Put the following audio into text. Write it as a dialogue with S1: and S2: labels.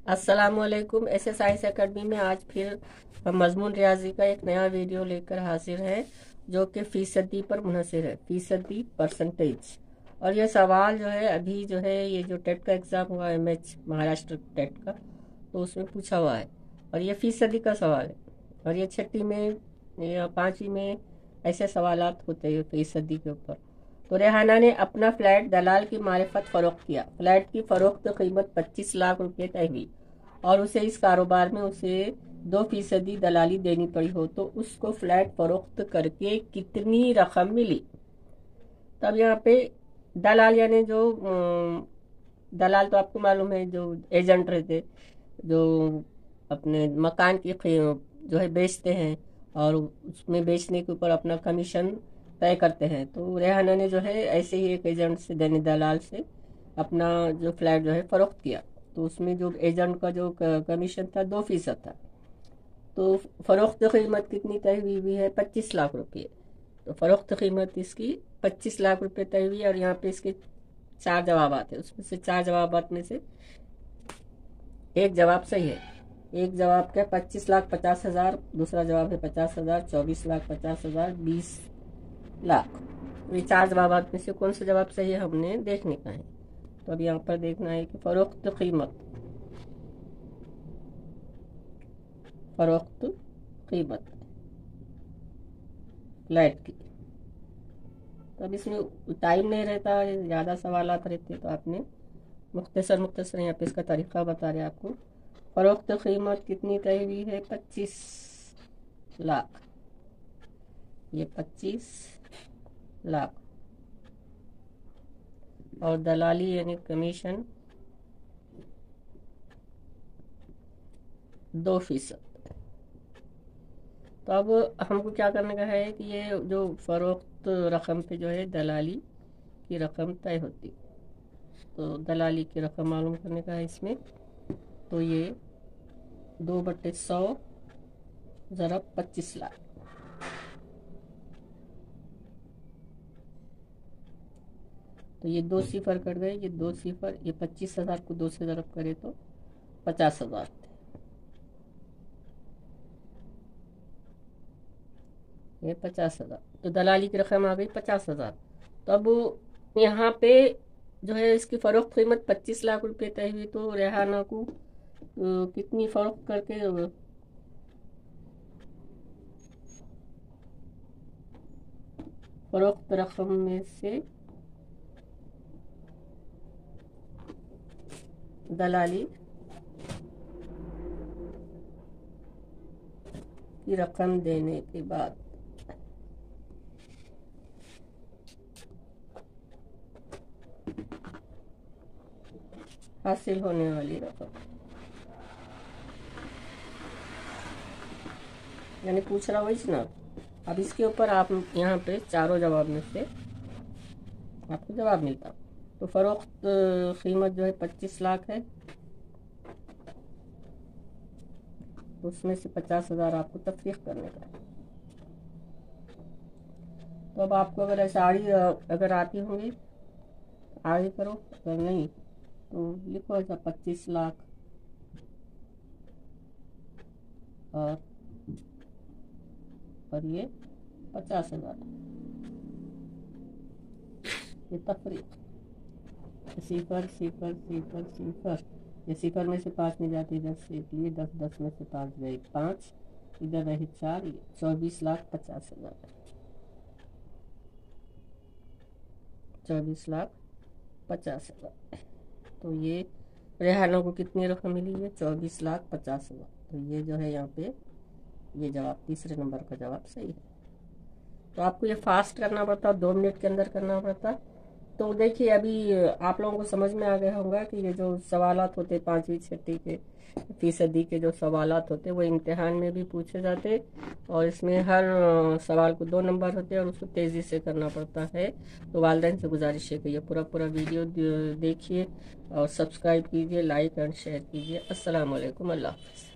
S1: अस्सलामुअलैकुम। S S science academy में आज फिर हम मजमून रियाजी का एक नया वीडियो लेकर हाजिर हैं जो कि फीसदी पर मुनहसर है, फीसदी परसेंटेज। और ये सवाल जो है अभी जो है ये जो टेट का एग्ज़ाम हुआ MH महाराष्ट्र टेट का, तो उसमें पूछा हुआ है और ये फीसदी का सवाल है। और ये छठी में या पाँचवीं में ऐसे सवालात होते हैं फीसदी के ऊपर। तो रेहाना ने अपना फ्लैट दलाल की मारिफत फरोख्त किया। फ्लैट की फरोख्त कीमत 25 लाख रुपए तय हुई और उसे इस कारोबार में उसे 2% दलाली देनी पड़ी हो तो उसको फ्लैट फरोख्त करके कितनी रकम मिली। तब यहाँ पे दलाल यानी जो दलाल तो आपको मालूम है, जो एजेंट रहते, जो अपने मकान की जो है बेचते हैं और उसमें बेचने के ऊपर अपना कमीशन तय करते हैं। तो रेहाना ने जो है ऐसे ही एक एजेंट से यानी दलाल से अपना जो फ्लैट जो है फ़रोख्त किया। तो उसमें जो एजेंट का जो कमीशन था 2% था। तो फ़रोख्त कीमत कितनी तय हुई है? 25 लाख रुपये। तो फ़रोख्त कीमत इसकी 25 लाख रुपये तय हुई। और यहाँ पे इसके 4 जवाब आते हैं, उसमें से 4 जवाब में से एक जवाब सही है। एक जवाब क्या? 25,50,000। दूसरा जवाब है 50,000, 24,50,000, 20 लाख। ये 4 जवाब में से कौन सा जवाब सही है हमने देखने का है। तो अब यहाँ पर देखना है कि फ़रोख्त कीमत फ्लैट की। तो अब इसमें टाइम नहीं रहता, ज़्यादा सवालात रहते, तो आपने मुख्तसर यहाँ पे इसका तरीका बता रहे आपको। फ़रोख्त कीमत कितनी तय हुई है? 25 लाख। ये 25 लाख और दलाली यानी कमीशन 2%। तो अब हमको क्या करने का है कि ये जो फ़रोख्त रकम पे जो है दलाली की रकम तय होती, तो दलाली की रकम मालूम करने का है इसमें। तो ये 2/100 ज़रब 25 लाख। तो ये 2 सिफर कट गए, ये 2 सिफर, ये 25,000 को 2 से ज़रब करे तो 50,000 थे। ये 50,000, तो दलाली की रकम आ गई 50,000। तो अब यहाँ पे जो है इसकी फ़रोख्त कीमत 25 लाख रुपए तय हुई। तो रेहाना को कितनी फ़रोख्त करके फ़रोख्त रकम में से दलाली की रकम देने के बाद हासिल होने वाली रकम, यानी पूछ रहा वही ना। अब इसके ऊपर आप यहाँ पे चारों जवाब में से आपको जवाब मिलता। तो फ़रोख्त कीमत जो है 25 लाख है, उसमें से 50,000 आपको तफरीक करने का है। तो अब आपको अगर अशारी अगर आती होंगी आगे करो, अगर नहीं तो लिखो ऐसा 25 लाख और ये 50,000। ये तफरीक सिफर सिफर सिफर सिफर, ये सिफर में से 5 नहीं जाती, 10 से लिए 10, 10 में से 5 गए 5, इधर रहे 4, 24,50,000, 24,50,000। तो ये रेहाना को कितनी रकम मिली है? 24,50,000। तो ये जो है यहाँ पे ये जवाब तीसरे नंबर का जवाब सही है। तो आपको ये फास्ट करना पड़ता, 2 मिनट के अंदर करना पड़ता। तो देखिए अभी आप लोगों को समझ में आ गया होगा कि ये जो सवालात होते 5वीं छठी के फीसदी के जो सवालात होते वो इम्तिहान में भी पूछे जाते। और इसमें हर सवाल को 2 नंबर होते हैं और उसको तेज़ी से करना पड़ता है। तो वालिदैन से गुजारिश है कि ये पूरा वीडियो देखिए और सब्सक्राइब कीजिए, लाइक एंड शेयर कीजिए। अस्सलाम वालेकुम, अल्लाह हाफ़िज़।